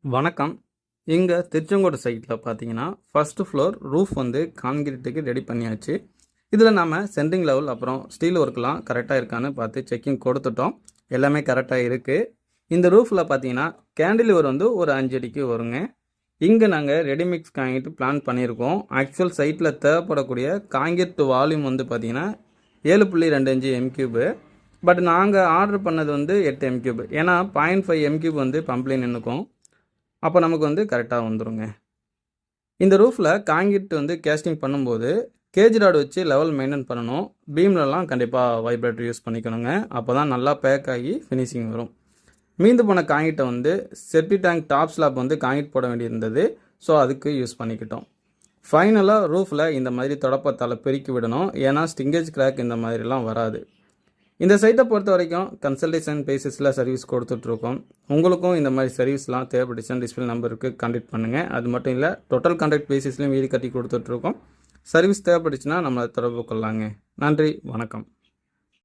வணக்கம். இங்கே திருச்செங்கோடு சைட்டில் பார்த்தீங்கன்னா ஃபஸ்ட்டு ஃப்ளோர் ரூஃப் வந்து கான்கிரீட்டுக்கு ரெடி பண்ணியாச்சு. இதில் நாம் சென்ட்ரிங் லெவல் அப்புறம் ஸ்டீல் ஒர்க்லாம் கரெக்டாக இருக்கான்னு பார்த்து செக்கிங் கொடுத்துட்டோம். எல்லாமே கரெக்டாக இருக்குது. இந்த ரூஃபில் பார்த்தீங்கன்னா கேண்டிலிவர் வந்து ஒரு 5 அடிக்கு வருங்க. இங்கே நாங்கள் ரெடிமிக்ஸ் காங்கிரீட் பிளான் பண்ணியிருக்கோம். ஆக்சுவல் சைட்டில் தேவைப்படக்கூடிய காங்கிரீட் வால்யூம் வந்து பார்த்தீங்கன்னா 7.25 M3. பட் நாங்கள் ஆர்டர் பண்ணது வந்து 8 M3. ஏன்னா 0.5 M3 வந்து பம்ப்லேயே நின்றுக்கும். அப்போ நமக்கு வந்து கரெக்டாக வந்துடுங்க. இந்த ரூஃபில் காங்கிரீட் வந்து கேஸ்டிங் பண்ணும்போது கேஜ் ராட் வச்சு லெவல் மெயின்டைன் பண்ணணும். பீம்லலாம் கண்டிப்பாக வைப்ரேட்டர் யூஸ் பண்ணிக்கணுங்க. அப்போ தான் நல்லா பேக் ஆகி ஃபினிஷிங் வரும். மீந்து போன காங்கிரீட்டை வந்து செப்டி டேங்க் டாப் ஸ்லாப் வந்து காங்கிரீட் போட வேண்டியிருந்தது. ஸோ அதுக்கு யூஸ் பண்ணிக்கிட்டோம். ஃபைனலாக ரூஃபில் இந்த மாதிரி தொடப்பத்தால் பெருக்கி விடணும். ஏன்னா ஸ்டிங்கேஜ் கிராக் இந்த மாதிரிலாம் வராது. இந்த சைட்டை பொறுத்த வரைக்கும் கன்சல்டேஷன் பேசிஸில் சர்வீஸ் கொடுத்துட்ருக்கோம். உங்களுக்கும் இந்த மாதிரி சர்வீஸ்லாம் தேவைப்பட்டுச்சுன்னா டிஸ்பிளே நம்பருக்கு கான்டாக்ட் பண்ணுங்கள். அது மட்டும் இல்லை, டோட்டல் கான்ட்ராக்ட் பேசிஸ்லையும் வீடு கட்டி கொடுத்துட்ருக்கோம். சர்வீஸ் தேவைப்பட்டுச்சுன்னா நம்மளை தொடர்பு கொள்ளாங்க. நன்றி, வணக்கம்.